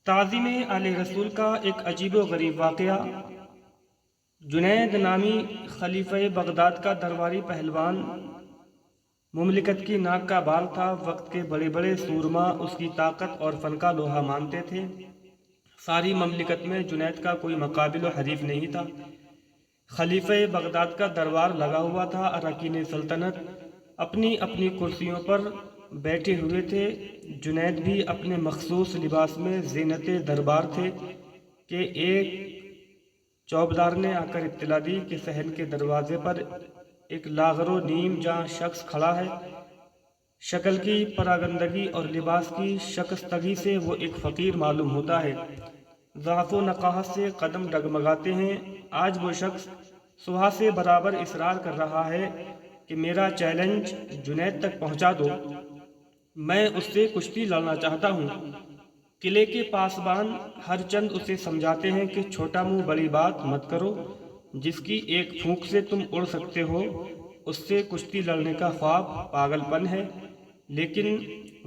تعظیم آل رسول کا ایک عجیب و غریب واقعہ۔ جنید نامی خلیفہ بغداد کا درباری پہلوان مملکت کی ناک کا بال تھا۔ وقت کے بڑے بڑے سورما اس کی طاقت اور فن کا لوہا مانتے تھے۔ ساری مملکت میں جنید کا کوئی مقابل و حریف نہیں تھا۔ خلیفہ بغداد کا دربار لگا ہوا تھا۔ اراکین سلطنت اپنی اپنی کرسیوں پر بیٹھے ہوئے تھے۔ جنید بھی اپنے مخصوص لباس میں زینت دربار تھے کہ ایک چوبدار نے آ کر اطلاع دی کہ صحن کے دروازے پر ایک لاغر و نیم جاں شخص کھڑا ہے۔ شکل کی پراگندگی اور لباس کی شکستگی سے وہ ایک فقیر معلوم ہوتا ہے۔ ضعف و نقاہت سے قدم ڈگمگاتے ہیں۔ آج وہ شخص صبح سے برابر اصرار کر رہا ہے کہ میرا چیلنج جنید تک پہنچا دو، میں اس سے کشتی لڑنا چاہتا ہوں۔ قلعے کے پاسبان ہر چند اسے سمجھاتے ہیں کہ چھوٹا منہ بڑی بات مت کرو، جس کی ایک پھونک سے تم اڑ سکتے ہو، اس سے کشتی لڑنے کا خواب پاگل پن ہے۔ لیکن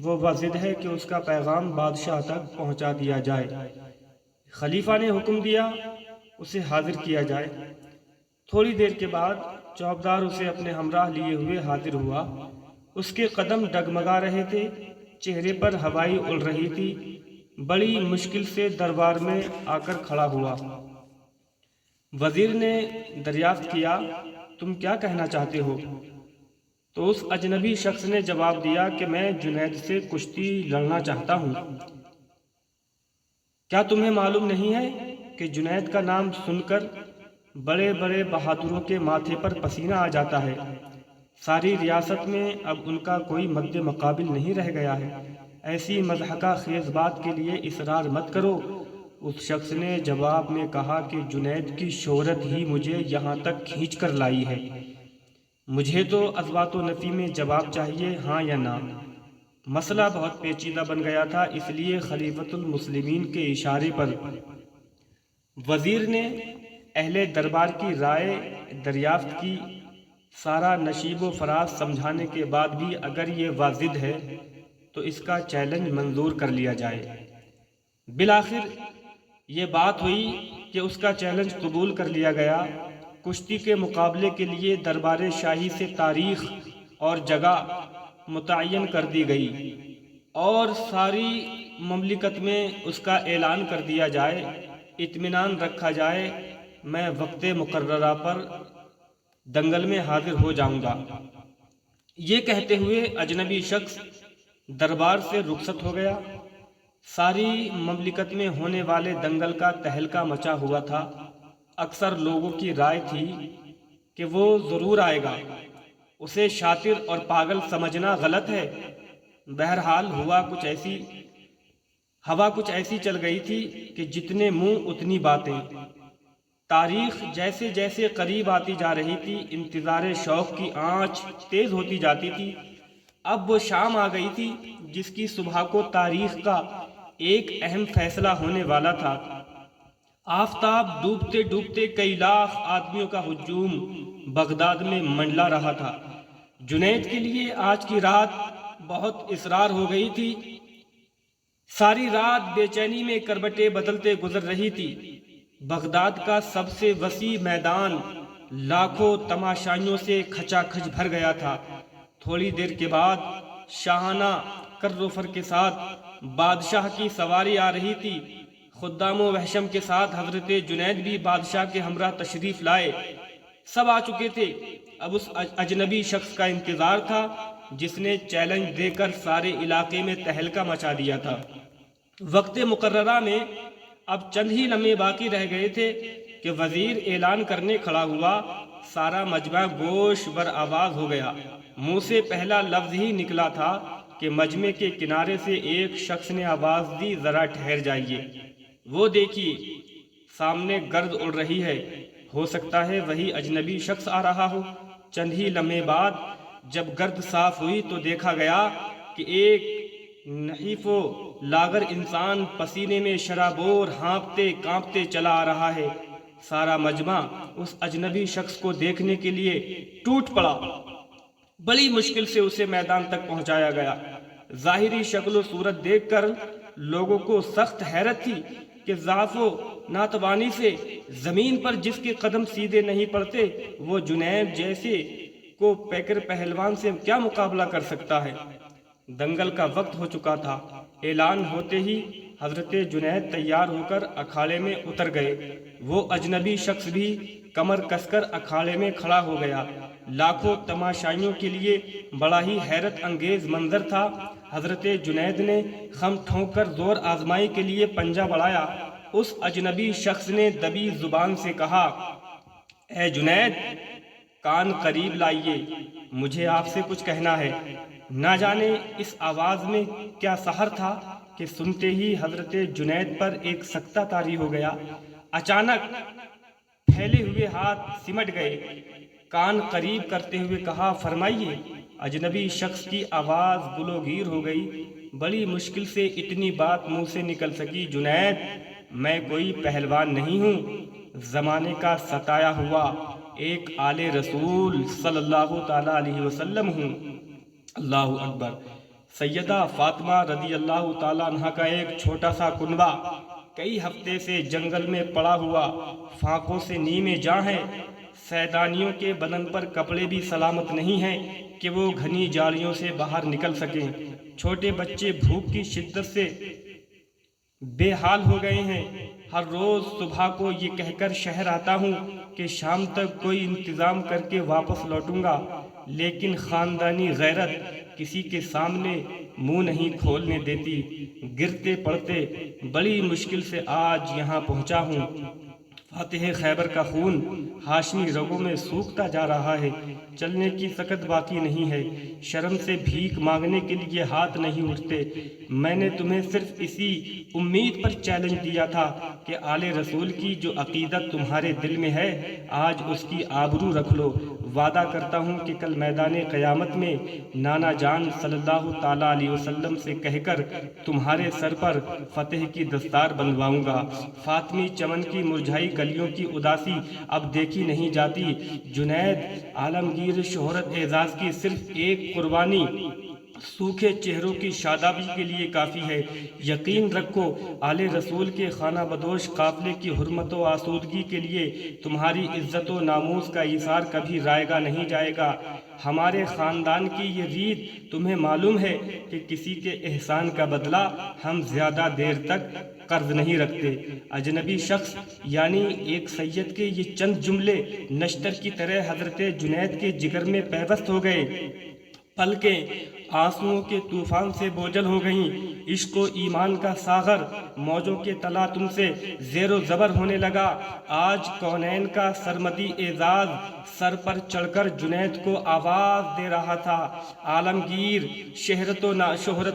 وہ ضد ہے کہ اس کا پیغام بادشاہ تک پہنچا دیا جائے۔ خلیفہ نے حکم دیا اسے حاضر کیا جائے۔ تھوڑی دیر کے بعد چوبدار اسے اپنے ہمراہ لیے ہوئے حاضر ہوا۔ اس کے قدم ڈگمگا رہے تھے، چہرے پر ہوائیں اڑ رہی تھی۔ بڑی مشکل سے دربار میں آ کر کھڑا ہوا۔ وزیر نے دریافت کیا، تم کیا کہنا چاہتے ہو؟ تو اس اجنبی شخص نے جواب دیا کہ میں جنید سے کشتی لڑنا چاہتا ہوں۔ کیا تمہیں معلوم نہیں ہے کہ جنید کا نام سن کر بڑے بڑے بہادروں کے ماتھے پر پسینہ آ جاتا ہے؟ ساری ریاست میں اب ان کا کوئی مد مقابل نہیں رہ گیا ہے۔ ایسی مضحکہ خیز بات کے لیے اصرار مت کرو۔ اس شخص نے جواب میں کہا کہ جنید کی شہرت ہی مجھے یہاں تک کھینچ کر لائی ہے۔ مجھے تو اثبات و نفی میں جواب چاہیے، ہاں یا نہ۔ مسئلہ بہت پیچیدہ بن گیا تھا، اس لیے خلیفۃ المسلمین کے اشارے پر وزیر نے اہل دربار کی رائے دریافت کی۔ سارا نشیب و فراز سمجھانے کے بعد بھی اگر یہ واضح ہے تو اس کا چیلنج منظور کر لیا جائے۔ بالآخر یہ بات ہوئی کہ اس کا چیلنج قبول کر لیا گیا۔ کشتی کے مقابلے کے لیے دربار شاہی سے تاریخ اور جگہ متعین کر دی گئی اور ساری مملکت میں اس کا اعلان کر دیا جائے۔ اطمینان رکھا جائے، میں وقت مقررہ پر دنگل میں حاضر ہو جاؤں گا۔ یہ کہتے ہوئے اجنبی شخص دربار سے رخصت ہو گیا۔ ساری مملکت میں ہونے والے دنگل کا تہلکہ مچا ہوا تھا۔ اکثر لوگوں کی رائے تھی کہ وہ ضرور آئے گا، اسے شاطر اور پاگل سمجھنا غلط ہے۔ بہرحال ہوا کچھ ایسی چل گئی تھی کہ جتنے منہ اتنی باتیں۔ تاریخ جیسے جیسے قریب آتی جا رہی تھی، انتظار شوق کی آنچ تیز ہوتی جاتی تھی۔ اب وہ شام آ گئی تھی جس کی صبح کو تاریخ کا ایک اہم فیصلہ ہونے والا تھا۔ آفتاب ڈوبتے ڈوبتے کئی لاکھ آدمیوں کا ہجوم بغداد میں منڈلا رہا تھا۔ جنید کے لیے آج کی رات بہت اسرار ہو گئی تھی۔ ساری رات بے چینی میں کربٹیں بدلتے گزر رہی تھی۔ بغداد کا سب سے وسیع میدان لاکھوں تماشائیوں سے کھچا کھچ بھر گیا تھا۔ تھوڑی دیر کے بعد شاہانہ کر و فر کے ساتھ بادشاہ کی سواری آ رہی تھی۔ خدام و وحشم کے ساتھ حضرت جنید بھی بادشاہ کے ہمراہ تشریف لائے۔ سب آ چکے تھے۔ اب اس اجنبی شخص کا انتظار تھا جس نے چیلنج دے کر سارے علاقے میں تہلکہ مچا دیا تھا۔ وقت مقررہ میں اب چند ہی لمحے باقی رہ گئے تھے کہ وزیر اعلان کرنے کھڑا ہوا۔ سارا مجمع گوش بر آواز ہو گیا۔ منہ سے پہلا لفظ ہی نکلا تھا کہ مجمع کے کنارے سے ایک شخص نے آواز دی، ذرا ٹھہر جائیے، وہ دیکھیے سامنے گرد اڑ رہی ہے، ہو سکتا ہے وہی اجنبی شخص آ رہا ہو۔ چند ہی لمحے بعد جب گرد صاف ہوئی تو دیکھا گیا کہ ایک نحیف و لاغر انسان پسینے میں شرابور ہانپتے کانپتے چلا آ رہا ہے۔ سارا مجمع اس اجنبی شخص کو دیکھنے کے لیے ٹوٹ پڑا۔ بڑی مشکل سے اسے میدان تک پہنچایا گیا۔ ظاہری شکل و صورت دیکھ کر لوگوں کو سخت حیرت تھی کہ ضعف و ناتوانی سے زمین پر جس کے قدم سیدھے نہیں پڑتے وہ جنید جیسے کو پیکر پہلوان سے کیا مقابلہ کر سکتا ہے۔ دنگل کا وقت ہو چکا تھا۔ اعلان ہوتے ہی حضرت جنید تیار ہو کر اکھاڑے میں اتر گئے۔ وہ اجنبی شخص بھی کمر کس کر اکھاڑے میں کھڑا ہو گیا۔ لاکھوں تماشائیوں کے لیے بڑا ہی حیرت انگیز منظر تھا۔ حضرت جنید نے خم ٹھونک کر زور آزمائی کے لیے پنجہ بڑھایا۔ اس اجنبی شخص نے دبی زبان سے کہا، اے جنید، کان قریب لائیے، مجھے آپ سے کچھ کہنا ہے۔ نہ جانے اس آواز میں کیا سحر تھا کہ سنتے ہی حضرت جنید پر ایک سکتہ طاری ہو گیا۔ اچانک پھیلے ہوئے ہاتھ سمٹ گئے۔ کان قریب کرتے ہوئے کہا، فرمائیے۔ اجنبی شخص کی آواز گلوگیر ہو گئی۔ بڑی مشکل سے اتنی بات منہ سے نکل سکی، جنید، میں کوئی پہلوان نہیں ہوں، زمانے کا ستایا ہوا ایک آل رسول صلی اللہ تعالی علیہ وسلم ہوں۔ اللہ اکبر۔ سیدہ فاطمہ رضی اللہ تعالیٰ عنہ کا ایک چھوٹا سا کنبہ کئی ہفتے سے جنگل میں پڑا ہوا فاقوں سے نیمے جاں ہے۔ سیدانیوں کے بدن پر کپڑے بھی سلامت نہیں ہیں کہ وہ گھنی جاڑیوں سے باہر نکل سکیں۔ چھوٹے بچے بھوک کی شدت سے بے حال ہو گئے ہیں۔ ہر روز صبح کو یہ کہہ کر شہر آتا ہوں کہ شام تک کوئی انتظام کر کے واپس لوٹوں گا، لیکن خاندانی غیرت کسی کے سامنے منہ نہیں کھولنے دیتی۔ گرتے پڑتے بڑی مشکل سے آج یہاں پہنچا ہوں۔ فاتح خیبر کا خون ہاشمی رگوں میں سوکھتا جا رہا ہے۔ چلنے کی سکت باقی نہیں ہے۔ شرم سے بھیک مانگنے کے لیے ہاتھ نہیں اٹھتے۔ میں نے تمہیں صرف اسی امید پر چیلنج دیا تھا کہ آل رسول کی جو عقیدت تمہارے دل میں ہے آج اس کی آبرو رکھ لو۔ وعدہ کرتا ہوں کہ کل میدان قیامت میں نانا جان صلی اللہ تعالیٰ علیہ وسلم سے کہہ کر تمہارے سر پر فتح کی دستار بندھواؤں گا۔ فاطمی چمن کی مرجھائی کلیوں کی اداسی اب دیکھی نہیں جاتی۔ جنید عالمگیر شہرت اعزاز کی صرف ایک قربانی سوکھے چہروں کی شادابی کے لیے کافی ہے۔ یقین رکھو، آل رسول کے خانہ بدوش قافلے کی حرمت و آسودگی کے لیے تمہاری عزت و ناموس کا ایثار کبھی رائگاں نہیں جائے گا۔ ہمارے خاندان کی یہ ریت تمہیں معلوم ہے کہ کسی کے احسان کا بدلہ ہم زیادہ دیر تک قرض نہیں رکھتے۔ اجنبی شخص یعنی ایک سید کے یہ چند جملے نشتر کی طرح حضرت جنید کے جگر میں پیوست ہو گئے۔ پلکیں آنسوؤں کے طوفان سے بوجھل ہو گئیں۔ عشق و ایمان کا ساغر موجوں کے تلا تم سے زیر و زبر ہونے لگا۔ آج کونین کا سرمدی اعزاز سر پر چڑھ کر جنید کو آواز دے رہا تھا۔ عالمگیر شہرت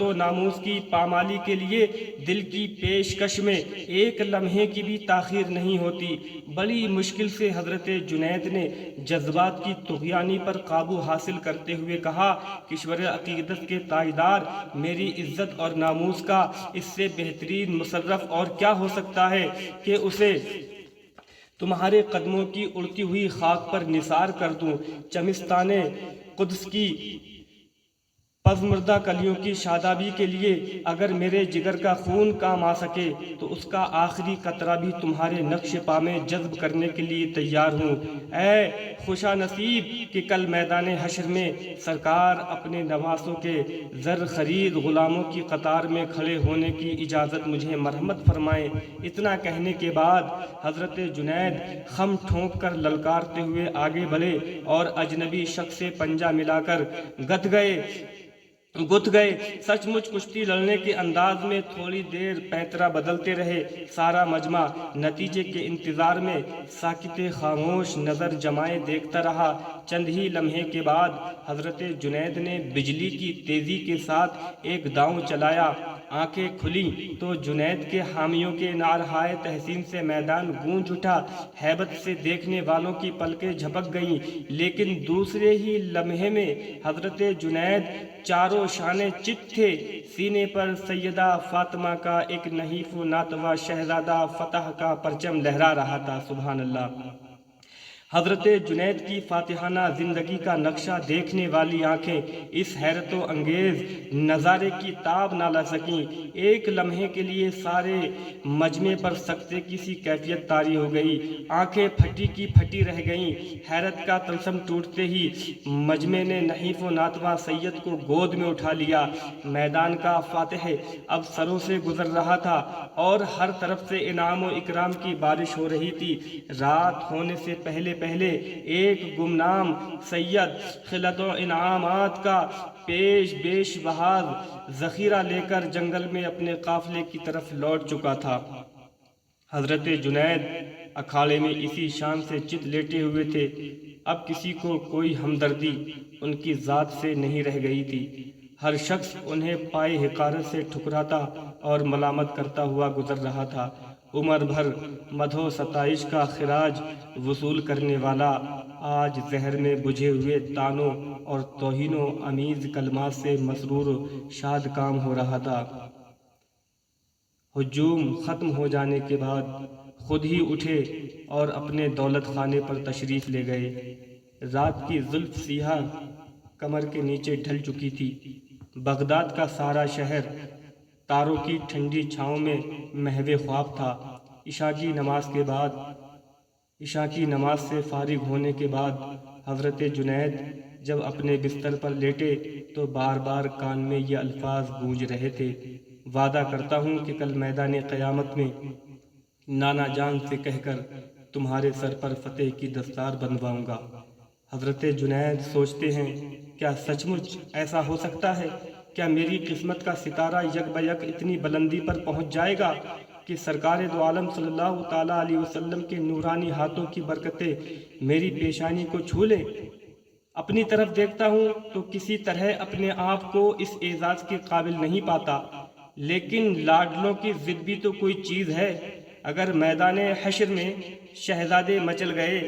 و ناموس کی پامالی کے لیے دل کی پیشکش میں ایک لمحے کی بھی تاخیر نہیں ہوتی۔ بڑی مشکل سے حضرت جنید نے جذبات کی طغیانی پر قابو حاصل کرتے ہوئے کہا، کشور عقیدت کے تاجدار، میری عزت اور ناموس کا اس سے بہترین مصرف اور کیا ہو سکتا ہے کہ اسے تمہارے قدموں کی اڑتی ہوئی خاک پر نثار کر دوں۔ چمستان قدس کی پزمردہ کلیوں کی شادابی کے لیے اگر میرے جگر کا خون کام آ سکے تو اس کا آخری قطرہ بھی تمہارے نقش پا میں جذب کرنے کے لیے تیار ہوں۔ اے خوشا نصیب کہ کل میدان حشر میں سرکار اپنے نواسوں کے زر خرید غلاموں کی قطار میں کھڑے ہونے کی اجازت مجھے مرحمت فرمائیں۔ اتنا کہنے کے بعد حضرت جنید خم ٹھونک کر للکارتے ہوئے آگے بڑھے اور اجنبی شخص سے پنجہ ملا کر گت گئے۔ سچ مچ کشتی لڑنے کے انداز میں تھوڑی دیر پیترا بدلتے رہے۔ سارا مجمع نتیجے کے انتظار میں ساکت خاموش نظر جمائے دیکھتا رہا۔ چند ہی لمحے کے بعد حضرت جنید نے بجلی کی تیزی کے ساتھ ایک داؤں چلایا۔ آنکھیں کھلیں تو جنید کے حامیوں کے نعرہائے تحسین سے میدان گونج اٹھا۔ ہیبت سے دیکھنے والوں کی پلکیں جھپک گئیں، لیکن دوسرے ہی لمحے میں حضرت جنید چاروں شانے چت تھے۔ سینے پر سیدہ فاطمہ کا ایک نحیف و ناتواں شہزادہ فتح کا پرچم لہرا رہا تھا۔ سبحان اللہ۔ حضرت جنید کی فاتحانہ زندگی کا نقشہ دیکھنے والی آنکھیں اس حیرت و انگیز نظارے کی تاب نہ لا سکیں۔ ایک لمحے کے لیے سارے مجمع پر سکتے کی سی کیفیت طاری ہو گئی، آنکھیں پھٹی کی پھٹی رہ گئیں۔ حیرت کا طلسم ٹوٹتے ہی مجمع نے نحیف و ناتواں سید کو گود میں اٹھا لیا۔ میدان کا فاتح اب سروں سے گزر رہا تھا اور ہر طرف سے انعام و اکرام کی بارش ہو رہی تھی۔ رات ہونے سے پہلے ایک گمنام سید خلعت و انعامات کا بیش بہار ذخیرہ لے کر جنگل میں اپنے قافلے کی طرف لوٹ چکا تھا۔ حضرت جنید اکھاڑے میں اسی شان سے چت لیٹے ہوئے تھے۔ اب کسی کو کوئی ہمدردی ان کی ذات سے نہیں رہ گئی تھی۔ ہر شخص انہیں پائے حقارت سے ٹھکراتا اور ملامت کرتا ہوا گزر رہا تھا۔ عمر بھر مدح و ستائش کا خراج وصول کرنے والا آج زہر میں بجھے ہوئے طعنوں اور توہین و آمیز کلمات سے مسرور و شاد کام ہو رہا تھا۔ ہجوم ختم ہو جانے کے بعد خود ہی اٹھے اور اپنے دولت خانے پر تشریف لے گئے۔ رات کی زلف سیاہ کمر کے نیچے ڈھل چکی تھی۔ بغداد کا سارا شہر تاروں کی ٹھنڈی چھاؤں میں محو خواب تھا۔ عشاء کی نماز سے فارغ ہونے کے بعد حضرت جنید جب اپنے بستر پر لیٹے تو بار بار کان میں یہ الفاظ گونج رہے تھے: وعدہ کرتا ہوں کہ کل میدان قیامت میں نانا جان سے کہہ کر تمہارے سر پر فتح کی دستار بنواؤں گا۔ حضرت جنید سوچتے ہیں، کیا سچ مچ ایسا ہو سکتا ہے؟ کیا میری قسمت کا ستارہ یک بیک اتنی بلندی پر پہنچ جائے گا کہ سرکار دو عالم صلی اللہ تعالیٰ علیہ وسلم کے نورانی ہاتھوں کی برکتیں میری پیشانی کو چھو لیں؟ اپنی طرف دیکھتا ہوں تو کسی طرح اپنے آپ کو اس اعزاز کے قابل نہیں پاتا، لیکن لاڈلوں کی ضد بھی تو کوئی چیز ہے۔ اگر میدان حشر میں شہزادے مچل گئے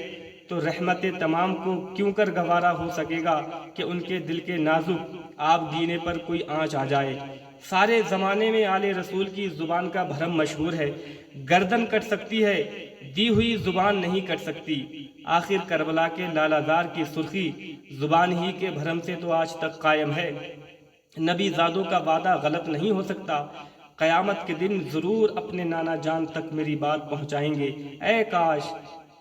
تو رحمت تمام کو کیوں کر گوارا ہو سکے گا کہ ان کے دل کے نازک آب گینے پر کوئی آنچ آ جائے۔ سارے زمانے میں آل رسول کی زبان کا بھرم مشہور ہے، گردن کٹ سکتی ہے، دی ہوئی زبان نہیں کٹ سکتی۔ آخر کربلا کے لالہ زار کی سرخی زبان ہی کے بھرم سے تو آج تک قائم ہے۔ نبی زادوں کا وعدہ غلط نہیں ہو سکتا۔ قیامت کے دن ضرور اپنے نانا جان تک میری بات پہنچائیں گے۔ اے کاش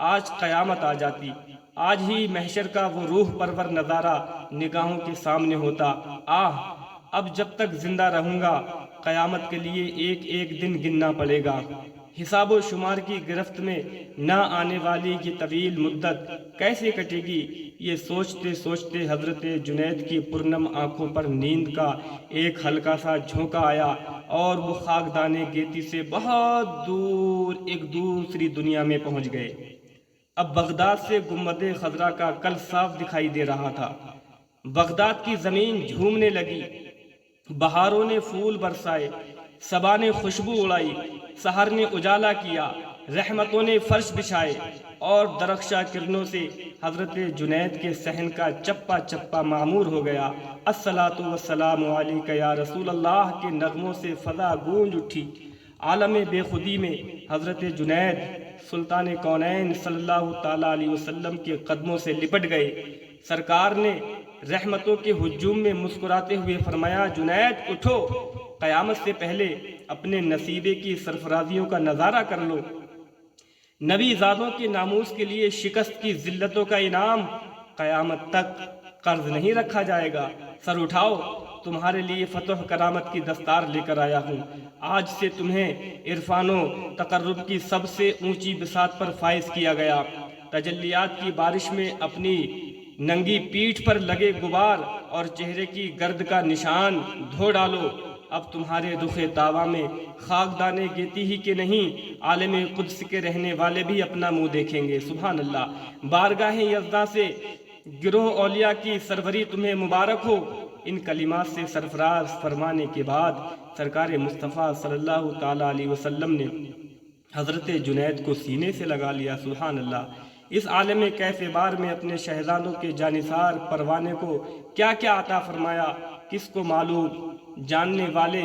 آج قیامت آ جاتی، آج ہی محشر کا وہ روح پرور نظارہ نگاہوں کے سامنے ہوتا۔ اب جب تک زندہ رہوں گا قیامت کے لیے ایک ایک دن گننا پڑے گا۔ حساب و شمار کی گرفت میں نہ آنے والی یہ طویل مدت کیسے کٹے گی؟ یہ سوچتے سوچتے حضرت جنید کی پرنم آنکھوں پر نیند کا ایک ہلکا سا جھونکا آیا اور وہ خاکدان گیتی سے بہت دور ایک دوسری دنیا میں پہنچ گئے۔ اب بغداد سے گنبد خضرا کا کل صاف دکھائی دے رہا تھا۔ بغداد کی زمین جھومنے لگی، بہاروں نے پھول برسائے، صبا نے خوشبو اڑائی، سحر نے اجالا کیا، رحمتوں نے فرش بچھائے اور درخشاں کرنوں سے حضرت جنید کے صحن کا چپا چپا معمور ہو گیا۔ الصلاۃ والسلام علیک یا رسول اللہ کے نغموں سے فضا گونج اٹھی۔ عالم بے خودی میں حضرت جنید سلطان کونین صلی اللہ تعالیٰ علیہ وسلم کے قدموں سے لپٹ گئے۔ سرکار نے رحمتوں کے ہجوم میں مسکراتے ہوئے فرمایا: جنید اٹھو، قیامت سے پہلے اپنے نصیبے کی سرفرازیوں کا نظارہ کر لو۔ نبی زادوں کے ناموس کے لیے شکست کی ذلتوں کا انعام قیامت تک قرض نہیں رکھا جائے گا۔ سر اٹھاؤ، تمہارے لیے فتح کرامت کی دستار لے کر آیا ہوں۔ آج سے تمہیں عرفان و تقرب کی سب سے اونچی بساط پر فائز کیا گیا۔ تجلیات کی بارش میں اپنی ننگی پیٹھ پر لگے غبار اور چہرے کی گرد کا نشان دھو ڈالو۔ اب تمہارے رخ تاباں میں خاکدان گیتی ہی کے نہیں، عالم قدس کے رہنے والے بھی اپنا منہ دیکھیں گے۔ سبحان اللہ۔ بارگاہ یزداں سے گروہ اولیاء کی سروری تمہیں مبارک ہو۔ ان کلمات سے سرفراز فرمانے کے بعد سرکار مصطفیٰ صلی اللہ تعالیٰ علیہ وسلم نے حضرت جنید کو سینے سے لگا لیا۔ سبحان اللہ۔ اس عالم کیف بار میں اپنے شہزادوں کے جانثار پروانے کو کیا کیا عطا فرمایا کس کو معلوم؟ جاننے والے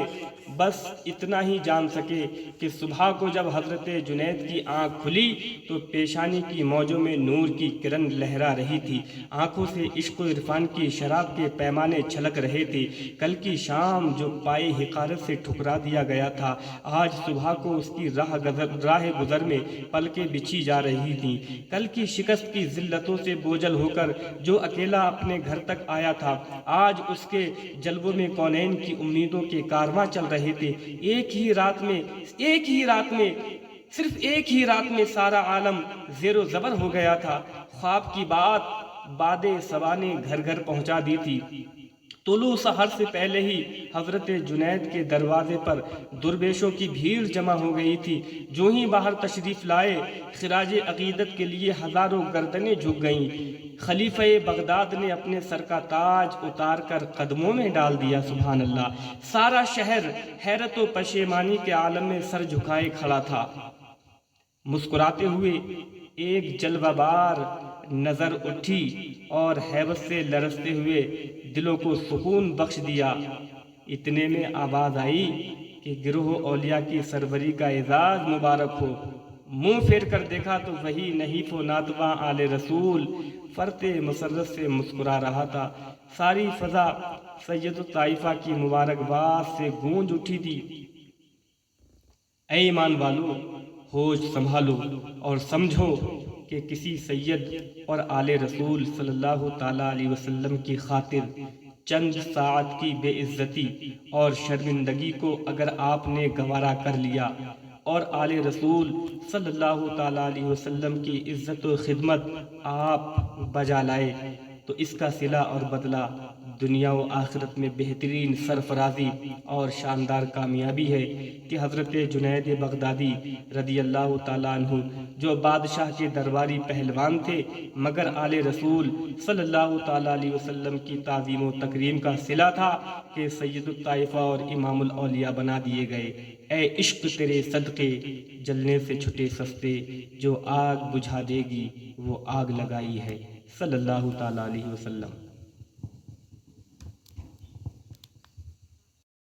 بس اتنا ہی جان سکے کہ صبح کو جب حضرت جنید کی آنکھ کھلی تو پیشانی کی موجوں میں نور کی کرن لہرا رہی تھی، آنکھوں سے عشق و عرفان کی شراب کے پیمانے چھلک رہے تھے۔ کل کی شام جو پائے حقارت سے ٹھکرا دیا گیا تھا، آج صبح کو اس کی راہ گزر میں پلکیں بچھی جا رہی تھیں۔ کل کی شکست کی ذلتوں سے بوجھل ہو کر جو اکیلا اپنے گھر تک آیا تھا، آج اس کے جلووں میں کونین کی امیدوں کے کارواں چل رہے تھے۔ ایک ہی رات میں صرف ایک ہی رات میں سارا عالم زیر و زبر ہو گیا تھا۔ خواب کی باد صبا نے گھر گھر پہنچا دی تھی۔ طلوع سحر سے پہلے ہی حضرت جنید کے دروازے پر درویشوں کی بھیڑ جمع ہو گئی تھی۔ جو ہی باہر تشریف لائے، خراج عقیدت کے لیے ہزاروں گردنیں جھک گئیں۔ خلیفہ بغداد نے اپنے سر کا تاج اتار کر قدموں میں ڈال دیا۔ سبحان اللہ! سارا شہر حیرت و پشیمانی کے عالم میں سر جھکائے کھڑا تھا۔ مسکراتے ہوئے ایک جلوہ بار نظر اٹھی اور ہیبت سے لرزتے ہوئے دلوں کو سکون بخش دیا۔ اتنے میں آواز آئی کہ گروہ اولیاء کی سروری کا اعزاز مبارک ہو۔ منہ پھیر کر دیکھا تو وہی نحیف و ناتواں آل رسول فرط مسرت سے مسکرا رہا تھا۔ ساری فضا سید الطائفہ کی مبارکباد سے گونج اٹھی تھی۔ اے ایمان والو، ہوش سنبھالو اور سمجھو کہ کسی سید اور آل رسول صلی اللہ تعالیٰ علیہ وسلم کی خاطر چند ساعت کی بے عزتی اور شرمندگی کو اگر آپ نے گوارا کر لیا اور آل رسول صلی اللہ تعالیٰ علیہ وسلم کی عزت و خدمت آپ بجا لائے تو اس کا صلہ اور بدلہ دنیا و آخرت میں بہترین سرفرازی اور شاندار کامیابی ہے کہ حضرت جنید بغدادی رضی اللہ تعالیٰ عنہ، جو بادشاہ کے درباری پہلوان تھے مگر آل رسول صلی اللہ تعالیٰ علیہ وسلم کی تعظیم و تکریم کا صلہ تھا، کہ سید الطائفہ اور امام الاولیاء بنا دیے گئے۔ اے عشق تیرے صدقے جلنے سے چھٹے سستے، جو آگ بجھا دے گی وہ آگ لگائی ہے، صلی اللہ تعالیٰ علیہ وسلم۔